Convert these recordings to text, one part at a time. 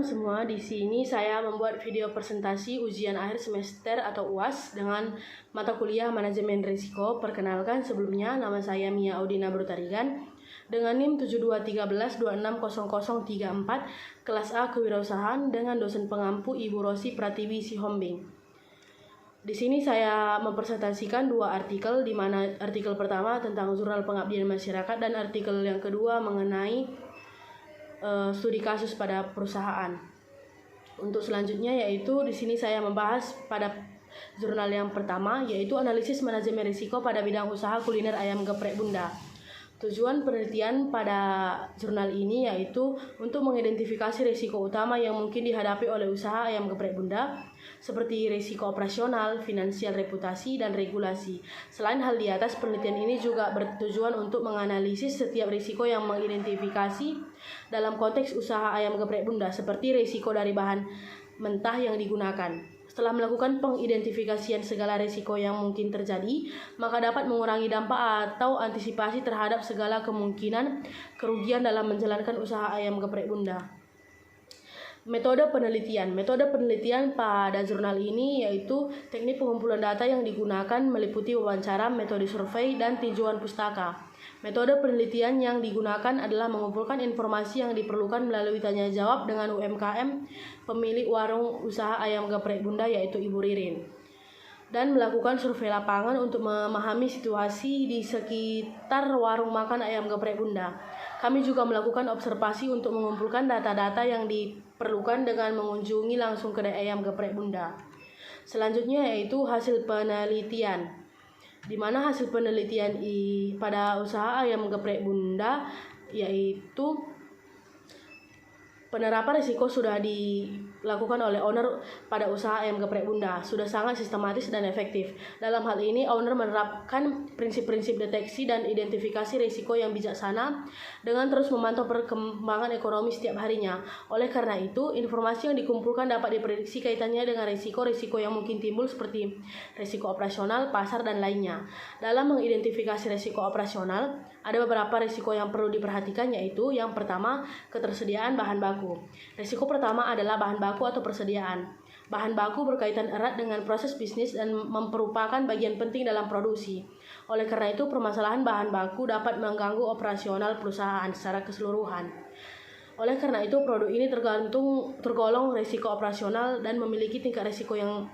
semua, di sini saya membuat video presentasi ujian akhir semester atau UAS dengan mata kuliah Manajemen Risiko. Perkenalkan, sebelumnya nama saya Mia Audina Brutarigan dengan NIM 7213260034 kelas A Kewirausahaan dengan dosen pengampu Ibu Rosi Pratiwi Sihombing. Di sini saya mempresentasikan dua artikel, di mana artikel pertama tentang Jurnal Pengabdian Masyarakat dan artikel yang kedua mengenai studi kasus pada perusahaan. Untuk selanjutnya yaitu di sini saya membahas pada jurnal yang pertama, yaitu analisis manajemen risiko pada bidang usaha kuliner ayam geprek Bunda. Tujuan penelitian pada jurnal ini yaitu untuk mengidentifikasi risiko utama yang mungkin dihadapi oleh usaha ayam geprek Bunda, seperti risiko operasional, finansial, reputasi, dan regulasi. Selain hal di atas, penelitian ini juga bertujuan untuk menganalisis setiap risiko yang mengidentifikasi dalam konteks usaha ayam geprek Bunda, seperti risiko dari bahan mentah yang digunakan. Setelah melakukan pengidentifikasian segala risiko yang mungkin terjadi, maka dapat mengurangi dampak atau antisipasi terhadap segala kemungkinan kerugian dalam menjalankan usaha ayam geprek Bunda. Metode penelitian pada jurnal ini yaitu teknik pengumpulan data yang digunakan meliputi wawancara, metode survei, dan tinjauan pustaka. Metode penelitian yang digunakan adalah mengumpulkan informasi yang diperlukan melalui tanya jawab dengan UMKM pemilik warung usaha ayam geprek Bunda yaitu Ibu Ririn, dan melakukan survei lapangan untuk memahami situasi di sekitar warung makan ayam geprek Bunda. Kami juga melakukan observasi untuk mengumpulkan data-data yang diperlukan dengan mengunjungi langsung kedai ayam geprek Bunda. Selanjutnya yaitu hasil penelitian, di mana hasil penelitian pada usaha ayam geprek Bunda yaitu penerapan risiko sudah dilakukan oleh owner pada usaha ayam geprek Bunda, sudah sangat sistematis dan efektif. Dalam hal ini, owner menerapkan prinsip-prinsip deteksi dan identifikasi risiko yang bijaksana dengan terus memantau perkembangan ekonomi setiap harinya. Oleh karena itu, informasi yang dikumpulkan dapat diprediksi kaitannya dengan risiko-risiko yang mungkin timbul seperti risiko operasional, pasar, dan lainnya. Dalam mengidentifikasi risiko operasional, ada beberapa risiko yang perlu diperhatikan, yaitu yang pertama, ketersediaan bahan baku. Risiko pertama adalah bahan baku atau persediaan. Bahan baku berkaitan erat dengan proses bisnis dan merupakan bagian penting dalam produksi. Oleh karena itu, permasalahan bahan baku dapat mengganggu operasional perusahaan secara keseluruhan. Oleh karena itu, produk ini tergolong risiko operasional dan memiliki tingkat risiko yang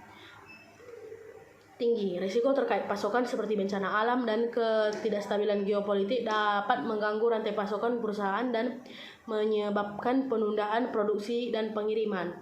tinggi. Risiko terkait pasokan seperti bencana alam dan ketidakstabilan geopolitik dapat mengganggu rantai pasokan perusahaan dan menyebabkan penundaan produksi dan pengiriman.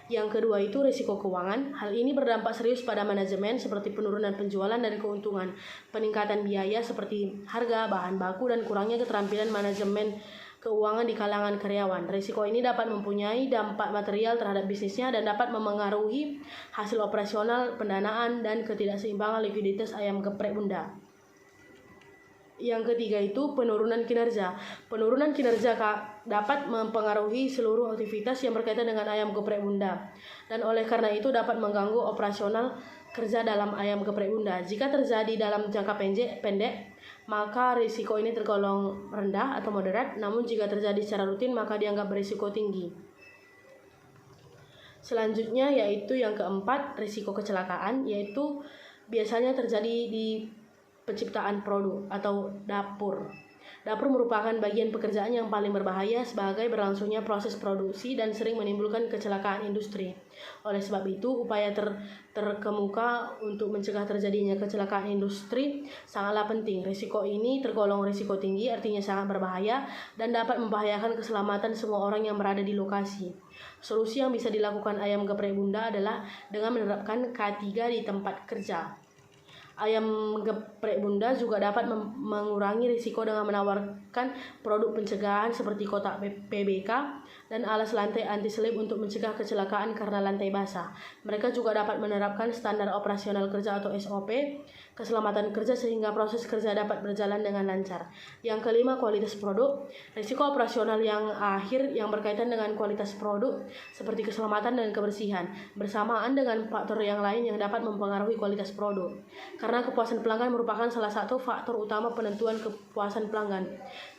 Yang kedua itu risiko keuangan. Hal ini berdampak serius pada manajemen seperti penurunan penjualan dan keuntungan, peningkatan biaya seperti harga, bahan baku, dan kurangnya keterampilan manajemen keuangan di kalangan karyawan. Risiko ini dapat mempunyai dampak material terhadap bisnisnya dan dapat memengaruhi hasil operasional, pendanaan, dan ketidakseimbangan likuiditas ayam geprek Bunda. Yang ketiga itu penurunan kinerja. Penurunan kinerja dapat mempengaruhi seluruh aktivitas yang berkaitan dengan ayam geprek Bunda, dan oleh karena itu dapat mengganggu operasional kerja dalam ayam geprek Bunda. Jika terjadi dalam jangka pendek, maka risiko ini tergolong rendah atau moderat, namun jika terjadi secara rutin maka dianggap berisiko tinggi. Selanjutnya yaitu yang keempat, risiko kecelakaan, yaitu biasanya terjadi di penciptaan produk atau dapur. Dapur merupakan bagian pekerjaan yang paling berbahaya sebagai berlangsungnya proses produksi dan sering menimbulkan kecelakaan industri. Oleh sebab itu, upaya terkemuka untuk mencegah terjadinya kecelakaan industri sangatlah penting. Risiko ini tergolong risiko tinggi, artinya sangat berbahaya dan dapat membahayakan keselamatan semua orang yang berada di lokasi. Solusi yang bisa dilakukan ayam geprek Bunda adalah dengan menerapkan K3 di tempat kerja. Ayam geprek Bunda juga dapat mengurangi risiko dengan menawarkan produk pencegahan seperti kotak PBK dan alas lantai anti-slip untuk mencegah kecelakaan karena lantai basah. Mereka juga dapat menerapkan standar operasional kerja atau SOP, keselamatan kerja sehingga proses kerja dapat berjalan dengan lancar. Yang kelima, kualitas produk. Risiko operasional yang akhir yang berkaitan dengan kualitas produk seperti keselamatan dan kebersihan, bersamaan dengan faktor yang lain yang dapat mempengaruhi kualitas produk. Karena kepuasan pelanggan merupakan salah satu faktor utama penentuan kepuasan pelanggan.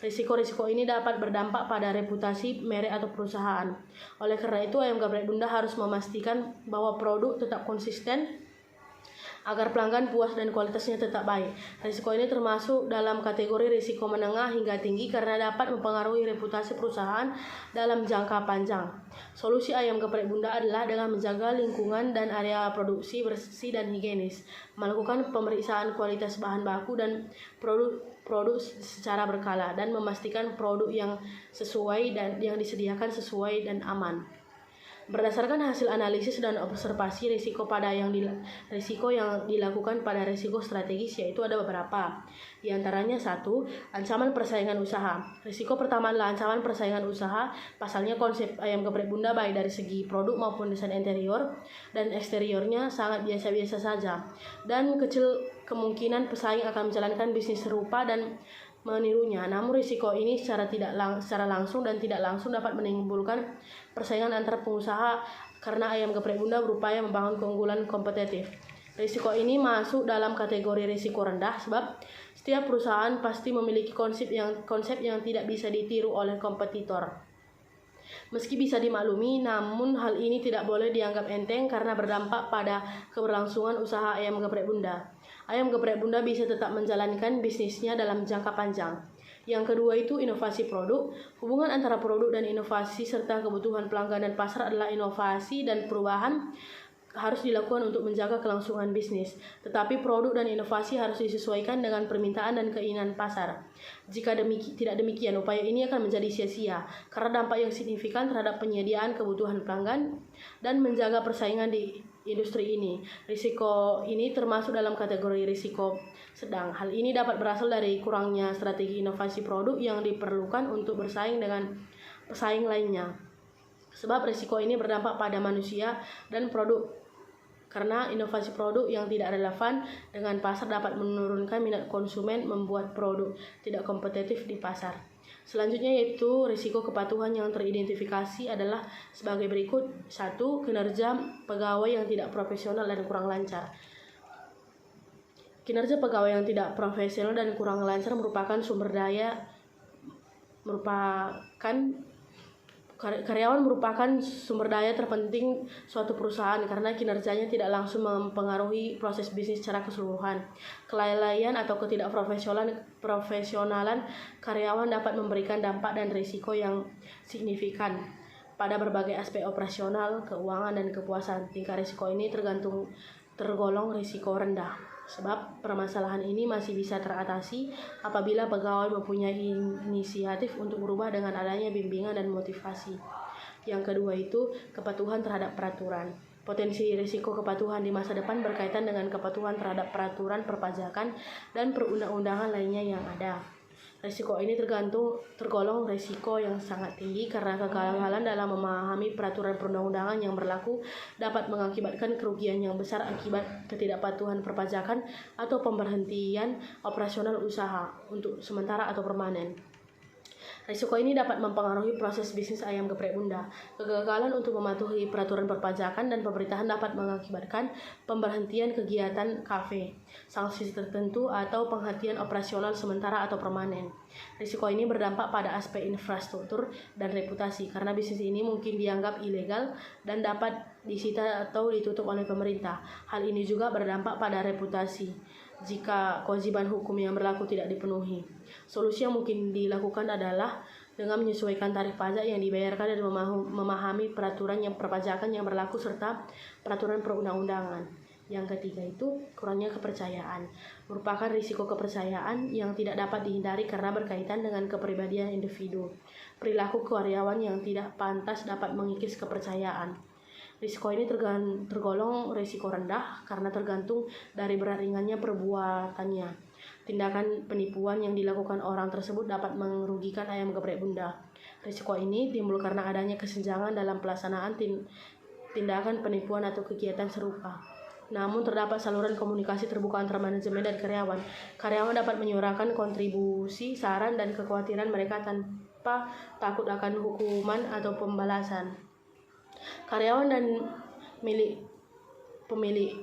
Risiko-risiko ini dapat berdampak pada reputasi merek atau perusahaan. Oleh karena itu, ayam geprek bunda harus memastikan bahwa produk tetap konsisten agar pelanggan puas dan kualitasnya tetap baik. Risiko ini termasuk dalam kategori risiko menengah hingga tinggi karena dapat mempengaruhi reputasi perusahaan dalam jangka panjang. Solusi ayam geprek bunda adalah dengan menjaga lingkungan dan area produksi bersih dan higienis, melakukan pemeriksaan kualitas bahan baku dan produk secara berkala, dan memastikan produk yang sesuai dan yang disediakan sesuai dan aman. Berdasarkan hasil analisis dan observasi risiko yang dilakukan pada risiko strategis, yaitu ada beberapa. Di antaranya 1. Ancaman persaingan usaha. Risiko pertama adalah ancaman persaingan usaha. Pasalnya konsep ayam geprek bunda baik dari segi produk maupun desain interior dan eksteriornya sangat biasa-biasa saja, dan kecil kemungkinan pesaing akan menjalankan bisnis serupa dan menirunya. Namun risiko ini secara langsung dan tidak langsung dapat menimbulkan persaingan antar pengusaha karena ayam geprek bunda berupaya membangun keunggulan kompetitif. Risiko ini masuk dalam kategori risiko rendah sebab setiap perusahaan pasti memiliki konsep yang tidak bisa ditiru oleh kompetitor. Meski bisa dimaklumi, namun hal ini tidak boleh dianggap enteng karena berdampak pada keberlangsungan usaha ayam geprek bunda. Ayam geprek bunda bisa tetap menjalankan bisnisnya dalam jangka panjang. Yang kedua itu inovasi produk. Hubungan antara produk dan inovasi serta kebutuhan pelanggan dan pasar adalah inovasi dan perubahan harus dilakukan untuk menjaga kelangsungan bisnis. Tetapi produk dan inovasi harus disesuaikan dengan permintaan dan keinginan pasar. Jika tidak demikian, upaya ini akan menjadi sia-sia karena dampak yang signifikan terhadap penyediaan kebutuhan pelanggan dan menjaga persaingan di industri ini. Risiko ini termasuk dalam kategori risiko sedang. Hal ini dapat berasal dari kurangnya strategi inovasi produk yang diperlukan untuk bersaing dengan pesaing lainnya. Sebab risiko ini berdampak pada manusia dan produk. Karena inovasi produk yang tidak relevan dengan pasar dapat menurunkan minat konsumen, membuat produk tidak kompetitif di pasar. Selanjutnya yaitu risiko kepatuhan yang teridentifikasi adalah sebagai berikut. 1. Kinerja pegawai yang tidak profesional dan kurang lancar. Kinerja pegawai yang tidak profesional dan kurang lancar merupakan karyawan merupakan sumber daya terpenting suatu perusahaan karena kinerjanya tidak langsung mempengaruhi proses bisnis secara keseluruhan. Kelalaian atau ketidakprofesionalan karyawan dapat memberikan dampak dan risiko yang signifikan pada berbagai aspek operasional, keuangan, dan kepuasan. Tingkat risiko ini tergolong risiko rendah. Sebab permasalahan ini masih bisa teratasi apabila pegawai mempunyai inisiatif untuk berubah dengan adanya bimbingan dan motivasi. Yang kedua itu kepatuhan terhadap peraturan. Potensi risiko kepatuhan di masa depan berkaitan dengan kepatuhan terhadap peraturan perpajakan dan perundang-undangan lainnya yang ada. Risiko ini tergolong risiko yang sangat tinggi karena kegagalan dalam memahami peraturan perundang-undangan yang berlaku dapat mengakibatkan kerugian yang besar akibat ketidakpatuhan perpajakan atau pemberhentian operasional usaha untuk sementara atau permanen. Risiko ini dapat mempengaruhi proses bisnis ayam geprek bunda. Kegagalan untuk mematuhi peraturan perpajakan dan pemerintahan dapat mengakibatkan pemberhentian kegiatan kafe, sanksi tertentu, atau penghentian operasional sementara atau permanen. Risiko ini berdampak pada aspek infrastruktur dan reputasi karena bisnis ini mungkin dianggap ilegal dan dapat disita atau ditutup oleh pemerintah. Hal ini juga berdampak pada reputasi jika kewajiban hukum yang berlaku tidak dipenuhi. Solusi yang mungkin dilakukan adalah dengan menyesuaikan tarif pajak yang dibayarkan dan memahami peraturan perpajakan yang berlaku serta peraturan perundang-undangan. Yang ketiga itu kurangnya kepercayaan. Merupakan risiko kepercayaan yang tidak dapat dihindari karena berkaitan dengan kepribadian individu. Perilaku karyawan yang tidak pantas dapat mengikis kepercayaan. Risiko ini tergolong risiko rendah karena tergantung dari berat ringannya perbuatannya. Tindakan penipuan yang dilakukan orang tersebut dapat merugikan ayam geprek bunda. Risiko ini timbul karena adanya kesenjangan dalam pelaksanaan tindakan penipuan atau kegiatan serupa. Namun terdapat saluran komunikasi terbuka antara manajemen dan karyawan. Karyawan dapat menyuarakan kontribusi, saran, dan kekhawatiran mereka tanpa takut akan hukuman atau pembalasan. Karyawan dan pemilik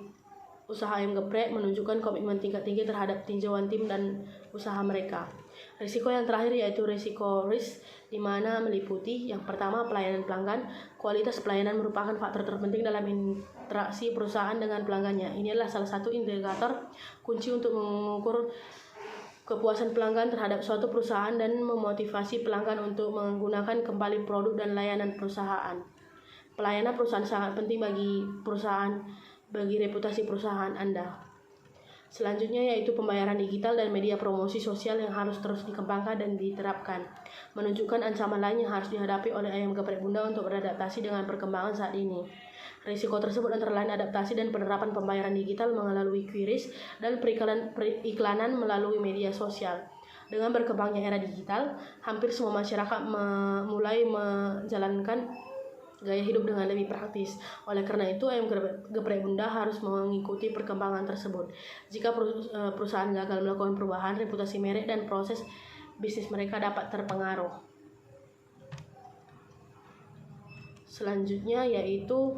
usaha ayam geprek menunjukkan komitmen tingkat tinggi terhadap tinjauan tim dan usaha mereka. Risiko yang terakhir yaitu risiko risk, di mana meliputi yang pertama pelayanan pelanggan. Kualitas pelayanan merupakan faktor terpenting dalam interaksi perusahaan dengan pelanggannya. Ini adalah salah satu indikator kunci untuk mengukur kepuasan pelanggan terhadap suatu perusahaan dan memotivasi pelanggan untuk menggunakan kembali produk dan layanan perusahaan. Pelayanan perusahaan sangat penting bagi reputasi perusahaan Anda. Selanjutnya yaitu pembayaran digital dan media promosi sosial yang harus terus dikembangkan dan diterapkan. Menunjukkan ancaman lain yang harus dihadapi oleh ayam geprek bunda untuk beradaptasi dengan perkembangan saat ini. Risiko tersebut antara lain adaptasi dan penerapan pembayaran digital melalui QRIS dan periklanan melalui media sosial. Dengan berkembangnya era digital, hampir semua masyarakat mulai menjalankan gaya hidup dengan lebih praktis. Oleh karena itu, ayam geprek bunda harus mengikuti perkembangan tersebut. Jika perusahaan gagal melakukan perubahan, reputasi merek dan proses bisnis mereka dapat terpengaruh. Selanjutnya yaitu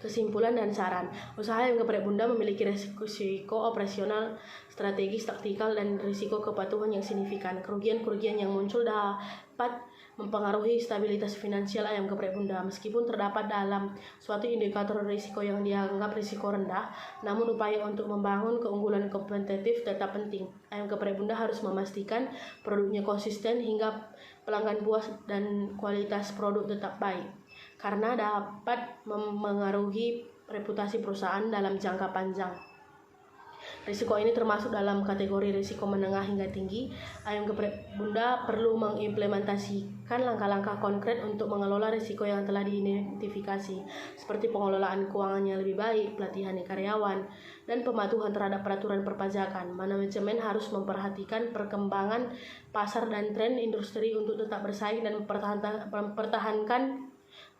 kesimpulan dan saran. Usaha ayam geprek bunda memiliki risiko operasional, strategis, taktikal, dan risiko kepatuhan yang signifikan. Kerugian-kerugian yang muncul dapat mempengaruhi stabilitas finansial ayam geprek bunda. Meskipun terdapat dalam suatu indikator risiko yang dianggap risiko rendah, namun upaya untuk membangun keunggulan kompetitif tetap penting. Ayam geprek bunda harus memastikan produknya konsisten hingga pelanggan puas dan kualitas produk tetap baik, karena dapat memengaruhi reputasi perusahaan dalam jangka panjang. Risiko ini termasuk dalam kategori risiko menengah hingga tinggi. Ayam geprek bunda perlu mengimplementasikan langkah-langkah konkret untuk mengelola risiko yang telah diidentifikasi, seperti pengelolaan keuangan yang lebih baik, pelatihan karyawan, dan pematuhan terhadap peraturan perpajakan. Manajemen harus memperhatikan perkembangan pasar dan tren industri untuk tetap bersaing dan mempertahankan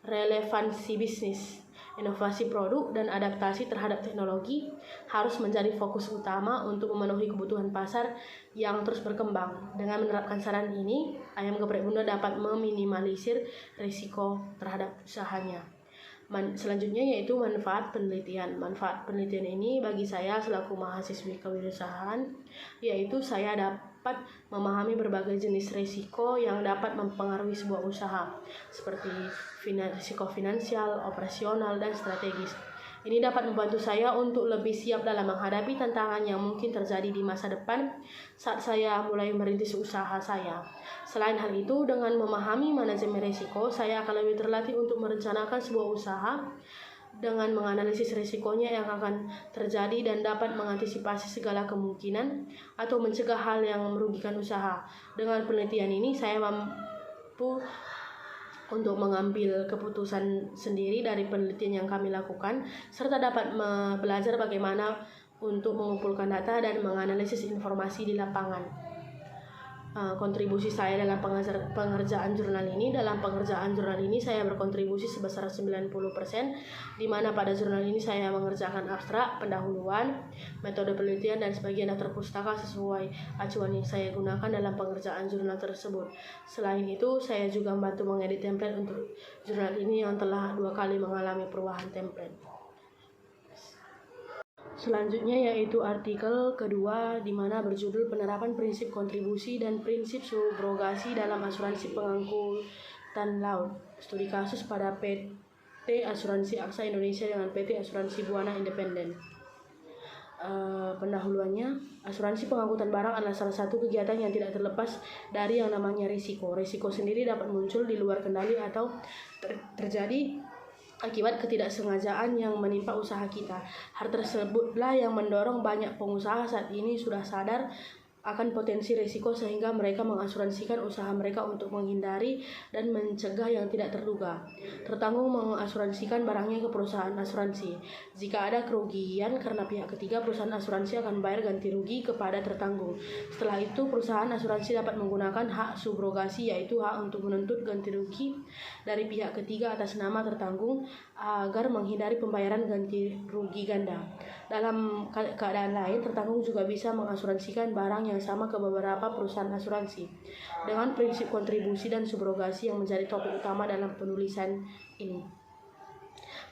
relevansi bisnis. Inovasi produk dan adaptasi terhadap teknologi harus menjadi fokus utama untuk memenuhi kebutuhan pasar yang terus berkembang. Dengan menerapkan saran ini, ayam geprek bunda dapat meminimalisir risiko terhadap usahanya. Selanjutnya yaitu manfaat penelitian. Manfaat penelitian ini bagi saya selaku mahasiswi kewirausahaan, yaitu saya dapat memahami berbagai jenis risiko yang dapat mempengaruhi sebuah usaha, seperti risiko finansial, operasional, dan strategis. Ini dapat membantu saya untuk lebih siap dalam menghadapi tantangan yang mungkin terjadi di masa depan saat saya mulai merintis usaha saya. Selain hal itu, dengan memahami manajemen risiko, saya akan lebih terlatih untuk merencanakan sebuah usaha dengan menganalisis risikonya yang akan terjadi dan dapat mengantisipasi segala kemungkinan atau mencegah hal yang merugikan usaha. Dengan penelitian ini, saya mampu untuk mengambil keputusan sendiri dari penelitian yang kami lakukan, serta dapat belajar bagaimana untuk mengumpulkan data dan menganalisis informasi di lapangan. Kontribusi saya dalam pengerjaan jurnal ini. Dalam pengerjaan jurnal ini saya berkontribusi sebesar 90%, di mana pada jurnal ini saya mengerjakan abstrak, pendahuluan, metode penelitian, dan sebagian daftar pustaka sesuai acuan yang saya gunakan dalam pengerjaan jurnal tersebut. Selain itu, saya juga membantu mengedit template untuk jurnal ini yang telah 2 kali mengalami perubahan template. Selanjutnya yaitu artikel kedua, di mana berjudul penerapan prinsip kontribusi dan prinsip subrogasi dalam asuransi pengangkutan laut. Studi kasus pada PT Asuransi Aksa Indonesia dengan PT Asuransi Buana Independen. Pendahuluannya, asuransi pengangkutan barang adalah salah satu kegiatan yang tidak terlepas dari yang namanya risiko. Risiko sendiri dapat muncul di luar kendali atau terjadi akibat ketidaksengajaan yang menimpa usaha kita. Hal tersebutlah yang mendorong banyak pengusaha saat ini sudah sadar akan potensi risiko sehingga mereka mengasuransikan usaha mereka untuk menghindari dan mencegah yang tidak terduga. Tertanggung mengasuransikan barangnya ke perusahaan asuransi. Jika ada kerugian karena pihak ketiga, perusahaan asuransi akan bayar ganti rugi kepada tertanggung. Setelah itu, perusahaan asuransi dapat menggunakan hak subrogasi, yaitu hak untuk menuntut ganti rugi dari pihak ketiga atas nama tertanggung agar menghindari pembayaran ganti rugi ganda. Dalam keadaan lain, tertanggung juga bisa mengasuransikan barang yang sama ke beberapa perusahaan asuransi. Dengan prinsip kontribusi dan subrogasi yang menjadi topik utama dalam penulisan ini.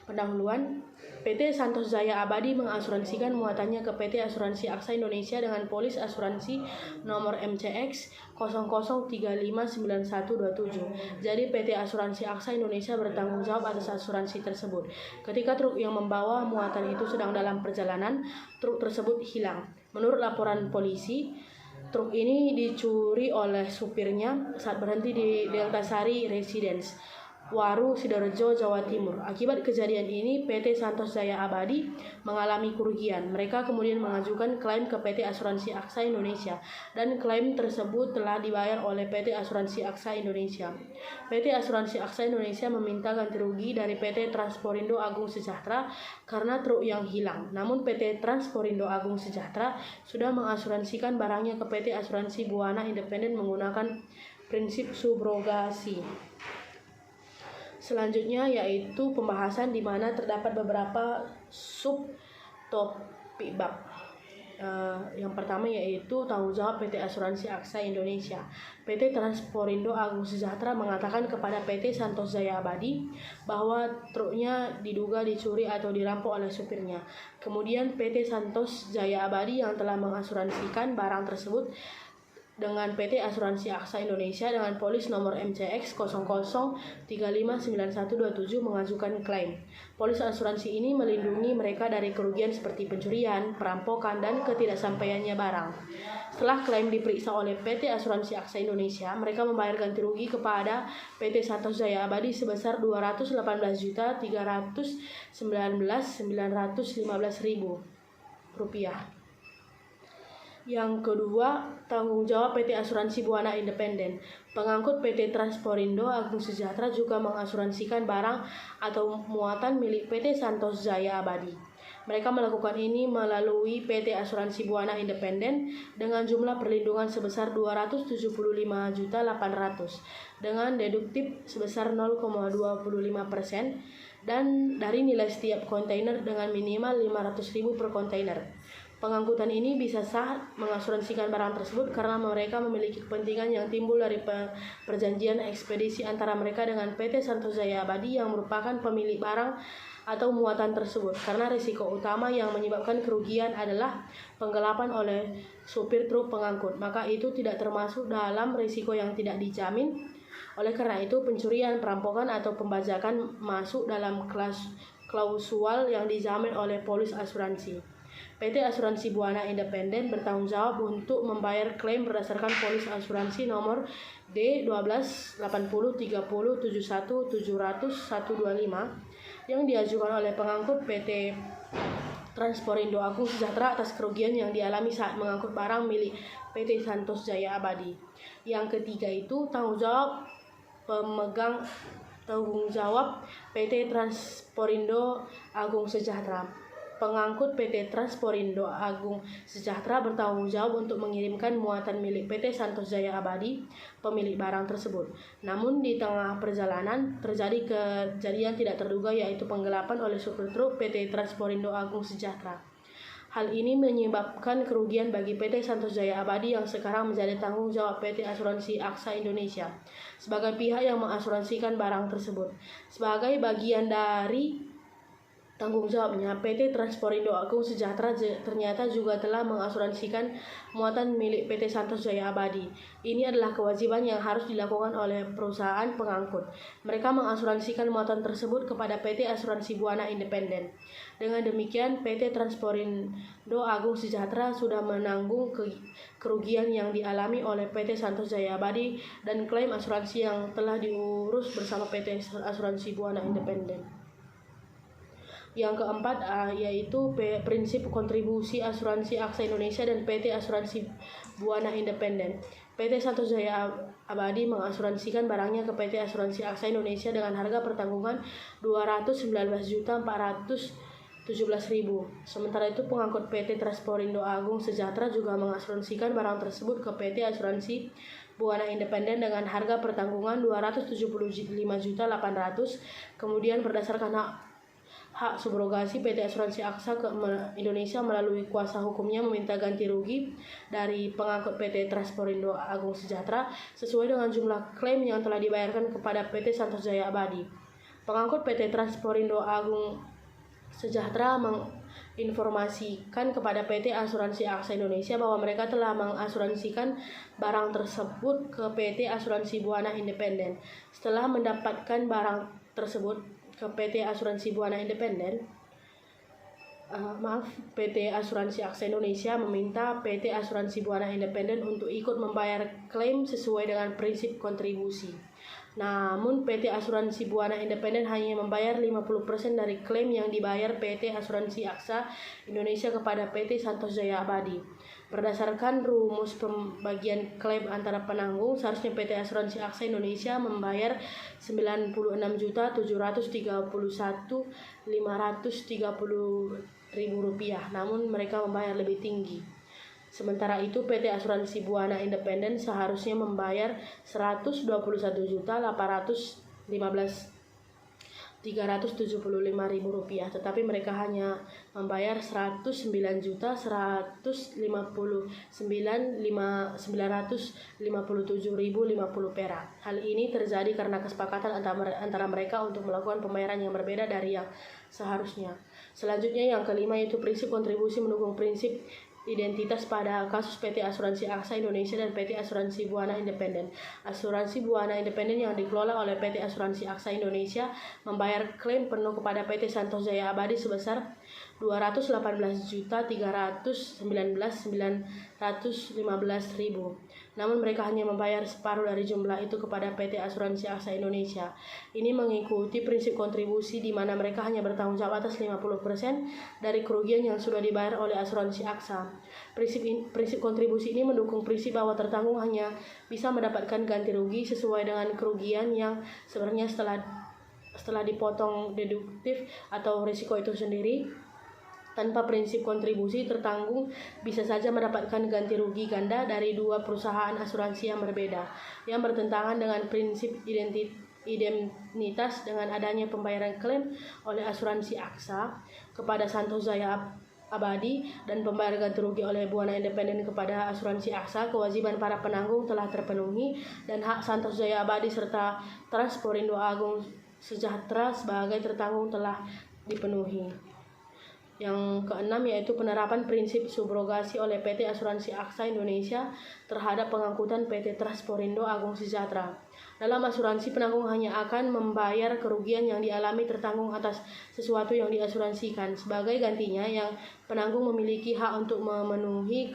Pendahuluan, PT Santos Jaya Abadi mengasuransikan muatannya ke PT Asuransi Aksa Indonesia dengan polis asuransi nomor MCX 00359127. Jadi PT Asuransi Aksa Indonesia bertanggung jawab atas asuransi tersebut. Ketika truk yang membawa muatan itu sedang dalam perjalanan, truk tersebut hilang. Menurut laporan polisi, truk ini dicuri oleh supirnya saat berhenti di Deltasari Residence, Waru, Sidoarjo, Jawa Timur. Akibat kejadian ini, PT Santos Jaya Abadi mengalami kerugian. Mereka kemudian mengajukan klaim ke PT Asuransi Aksa Indonesia dan klaim tersebut telah dibayar oleh PT Asuransi Aksa Indonesia. PT Asuransi Aksa Indonesia meminta ganti rugi dari PT Transporindo Agung Sejahtera karena truk yang hilang. Namun PT Transporindo Agung Sejahtera sudah mengasuransikan barangnya ke PT Asuransi Buana Independen menggunakan prinsip subrogasi. Selanjutnya yaitu pembahasan di mana terdapat beberapa subtopik bab. Yang pertama yaitu tanggung jawab PT Asuransi Aksa Indonesia. PT Transporindo Agung Sejahtera mengatakan kepada PT Santos Jaya Abadi bahwa truknya diduga dicuri atau dirampok oleh supirnya. Kemudian PT Santos Jaya Abadi yang telah mengasuransikan barang tersebut dengan PT Asuransi Aksa Indonesia dengan polis nomor MCX 00359127 mengajukan klaim. Polis asuransi ini melindungi mereka dari kerugian seperti pencurian, perampokan, dan ketidaksampaiannya barang. Setelah klaim diperiksa oleh PT Asuransi Aksa Indonesia, mereka membayar ganti rugi kepada PT Santos Jaya Abadi sebesar Rp218.319.915.000. Yang kedua, tanggung jawab PT Asuransi Buana Independen. Pengangkut PT Transporindo Agung Sejahtera juga mengasuransikan barang atau muatan milik PT Santos Jaya Abadi. Mereka melakukan ini melalui PT Asuransi Buana Independen dengan jumlah perlindungan sebesar Rp275.800 dengan deduktif sebesar 0,25% dan dari nilai setiap kontainer dengan minimal Rp500.000 per kontainer. Pengangkutan ini bisa sah mengasuransikan barang tersebut karena mereka memiliki kepentingan yang timbul dari perjanjian ekspedisi antara mereka dengan PT Santos Jaya Abadi yang merupakan pemilik barang atau muatan tersebut. Karena risiko utama yang menyebabkan kerugian adalah penggelapan oleh supir truk pengangkut, maka itu tidak termasuk dalam risiko yang tidak dijamin. Oleh karena itu, pencurian, perampokan, atau pembajakan masuk dalam klausul yang dijamin oleh polis asuransi. PT Asuransi Buana Independen bertanggung jawab untuk membayar klaim berdasarkan polis asuransi nomor D12803071700125 yang diajukan oleh pengangkut PT Transporindo Agung Sejahtera atas kerugian yang dialami saat mengangkut barang milik PT Santos Jaya Abadi. Yang ketiga itu tanggung jawab PT Transporindo Agung Sejahtera. Pengangkut PT Transporindo Agung Sejahtera bertanggung jawab untuk mengirimkan muatan milik PT Santos Jaya Abadi, pemilik barang tersebut. Namun di tengah perjalanan terjadi kejadian tidak terduga yaitu penggelapan oleh supir truk PT Transporindo Agung Sejahtera. Hal ini menyebabkan kerugian bagi PT Santos Jaya Abadi yang sekarang menjadi tanggung jawab PT Asuransi Aksa Indonesia sebagai pihak yang mengasuransikan barang tersebut. Sebagai bagian dari tanggung jawabnya, PT Transporindo Agung Sejahtera ternyata juga telah mengasuransikan muatan milik PT Santos Jaya Abadi. Ini adalah kewajiban yang harus dilakukan oleh perusahaan pengangkut. Mereka mengasuransikan muatan tersebut kepada PT Asuransi Buana Independen. Dengan demikian, PT Transporindo Agung Sejahtera sudah menanggung kerugian yang dialami oleh PT Santos Jaya Abadi dan klaim asuransi yang telah diurus bersama PT Asuransi Buana Independen. Yang keempat yaitu prinsip kontribusi asuransi Aksa Indonesia dan PT Asuransi Buana Independen. PT Santos Jaya Abadi mengasuransikan barangnya ke PT Asuransi Aksa Indonesia dengan harga pertanggungan Rp219.417.000. Sementara itu pengangkut PT Transporindo Agung Sejahtera juga mengasuransikan barang tersebut ke PT Asuransi Buana Independen dengan harga pertanggungan Rp275.800. Kemudian berdasarkan hak subrogasi, PT Asuransi Aksa Indonesia melalui kuasa hukumnya meminta ganti rugi dari pengangkut PT Transporindo Agung Sejahtera sesuai dengan jumlah klaim yang telah dibayarkan kepada PT Santos Jaya Abadi. Pengangkut PT Transporindo Agung Sejahtera menginformasikan kepada PT Asuransi Aksa Indonesia bahwa mereka telah mengasuransikan barang tersebut ke PT Asuransi Buana Independen. Setelah mendapatkan barang tersebut ke PT Asuransi Buana Independen, PT Asuransi Aksa Indonesia meminta PT Asuransi Buana Independen untuk ikut membayar klaim sesuai dengan prinsip kontribusi. Namun PT Asuransi Buana Independen hanya membayar 50% dari klaim yang dibayar PT Asuransi Aksa Indonesia kepada PT Santos Jaya Abadi. Berdasarkan rumus pembagian klaim antara penanggung, seharusnya PT Asuransi Aksa Indonesia membayar Rp96.731.530, namun mereka membayar lebih tinggi. Sementara itu, PT Asuransi Buana Independen seharusnya membayar Rp121.815.375, tetapi mereka hanya membayar Rp109.957.050 Hal ini terjadi karena kesepakatan antara mereka untuk melakukan pembayaran yang berbeda dari yang seharusnya. Selanjutnya, yang kelima, yaitu prinsip kontribusi mendukung prinsip identitas pada kasus PT Asuransi Aksa Indonesia dan PT Asuransi Buana Independen. Asuransi Buana Independen yang dikelola oleh PT Asuransi Aksa Indonesia membayar klaim penuh kepada PT Santos Jaya Abadi sebesar Rp218.319.915.000. Namun mereka hanya membayar separuh dari jumlah itu kepada PT Asuransi Aksa Indonesia. Ini mengikuti prinsip kontribusi di mana mereka hanya bertanggung jawab atas 50% dari kerugian yang sudah dibayar oleh Asuransi Aksa. Prinsip kontribusi ini mendukung prinsip bahwa tertanggung hanya bisa mendapatkan ganti rugi sesuai dengan kerugian yang sebenarnya setelah dipotong deduktif atau risiko itu sendiri. Tanpa prinsip kontribusi, tertanggung bisa saja mendapatkan ganti rugi ganda dari dua perusahaan asuransi yang berbeda, yang bertentangan dengan prinsip indemnitas. Dengan adanya pembayaran klaim oleh Asuransi Aksa kepada Santos Jaya Abadi dan pembayaran ganti rugi oleh Buana Independen kepada Asuransi Aksa, kewajiban para penanggung telah terpenuhi dan hak Santos Jaya Abadi serta Transporindo Agung Sejahtera sebagai tertanggung telah dipenuhi. Yang keenam, yaitu penerapan prinsip subrogasi oleh PT Asuransi Aksa Indonesia terhadap pengangkutan PT Transporindo Agung Sejahtera. Dalam asuransi, penanggung hanya akan membayar kerugian yang dialami tertanggung atas sesuatu yang diasuransikan. Sebagai gantinya, yang penanggung memiliki hak untuk memenuhi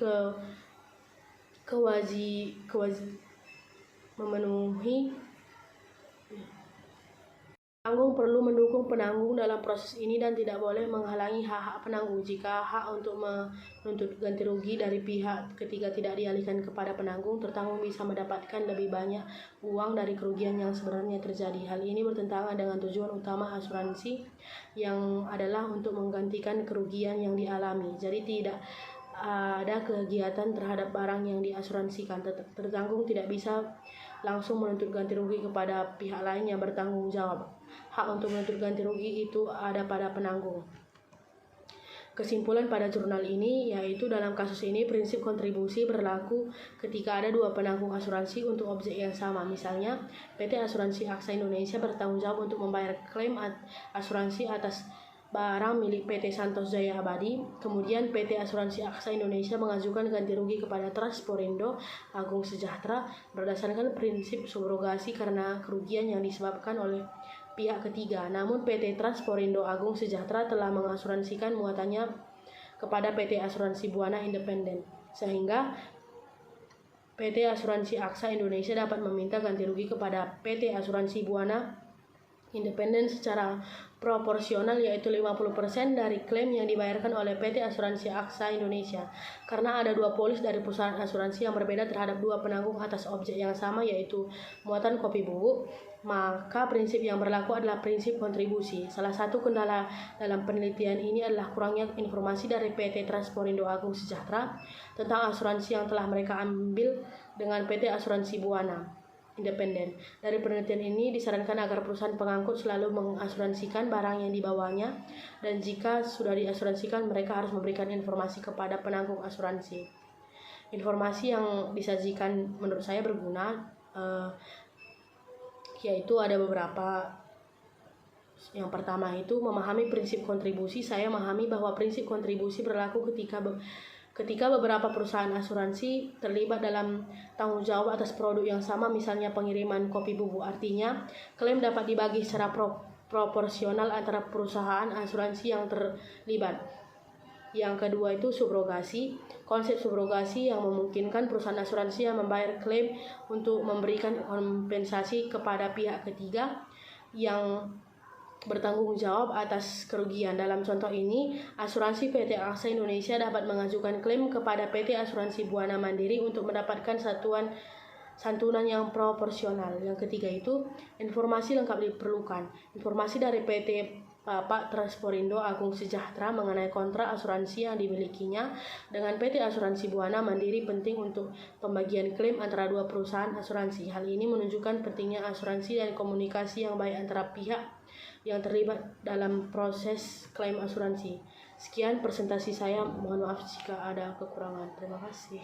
Penanggung perlu mendukung penanggung dalam proses ini dan tidak boleh menghalangi hak-hak penanggung. Jika hak untuk menuntut ganti rugi dari pihak ketiga tidak dialihkan kepada penanggung, tertanggung bisa mendapatkan lebih banyak uang dari kerugian yang sebenarnya terjadi. Hal ini bertentangan dengan tujuan utama asuransi yang adalah untuk menggantikan kerugian yang dialami. Jadi tidak ada kegiatan terhadap barang yang diasuransikan. Tertanggung tidak bisa langsung menuntut ganti rugi kepada pihak lain yang bertanggung jawab. Hak untuk menuntut ganti rugi itu ada pada penanggung. Kesimpulan pada jurnal ini yaitu dalam kasus ini prinsip kontribusi berlaku ketika ada dua penanggung asuransi untuk objek yang sama. Misalnya, PT Asuransi Aksa Indonesia bertanggung jawab untuk membayar klaim asuransi atas barang milik PT Santos Jaya Abadi. Kemudian PT Asuransi Aksa Indonesia mengajukan ganti rugi kepada Transporindo Agung Sejahtera berdasarkan prinsip subrogasi karena kerugian yang disebabkan oleh pihak ketiga. Namun PT Transporindo Agung Sejahtera telah mengasuransikan muatannya kepada PT Asuransi Buana Independen, sehingga PT Asuransi Aksa Indonesia dapat meminta ganti rugi kepada PT Asuransi Buana Independen secara proporsional, yaitu 50% dari klaim yang dibayarkan oleh PT Asuransi Aksa Indonesia. Karena ada dua polis dari perusahaan asuransi yang berbeda terhadap dua penanggung atas objek yang sama, yaitu muatan kopi bubuk, maka prinsip yang berlaku adalah prinsip kontribusi. Salah satu kendala dalam penelitian ini adalah kurangnya informasi dari PT Transporindo Agung Sejahtera tentang asuransi yang telah mereka ambil dengan PT Asuransi Buana Independen. Dari penelitian ini disarankan agar perusahaan pengangkut selalu mengasuransikan barang yang dibawanya, dan jika sudah diasuransikan mereka harus memberikan informasi kepada penanggung asuransi. Informasi yang disajikan menurut saya berguna, yaitu ada beberapa Yang pertama itu memahami prinsip kontribusi. Saya memahami bahwa prinsip kontribusi berlaku ketika beberapa perusahaan asuransi terlibat dalam tanggung jawab atas produk yang sama, misalnya pengiriman kopi bubuk. Artinya, klaim dapat dibagi secara proporsional antara perusahaan asuransi yang terlibat. Yang kedua itu subrogasi. Konsep subrogasi yang memungkinkan perusahaan asuransi yang membayar klaim untuk memberikan kompensasi kepada pihak ketiga yang bertanggung jawab atas kerugian. Dalam contoh ini, asuransi PT AXA Indonesia dapat mengajukan klaim kepada PT Asuransi Buana Mandiri untuk mendapatkan santunan yang proporsional. Yang ketiga itu informasi lengkap diperlukan. Informasi dari PT Pak Transporindo Agung Sejahtera mengenai kontrak asuransi yang dimilikinya dengan PT Asuransi Buana Mandiri penting untuk pembagian klaim antara dua perusahaan asuransi. Hal ini menunjukkan pentingnya asuransi dan komunikasi yang baik antara pihak yang terlibat dalam proses klaim asuransi. Sekian presentasi saya, mohon maaf jika ada kekurangan. Terima kasih.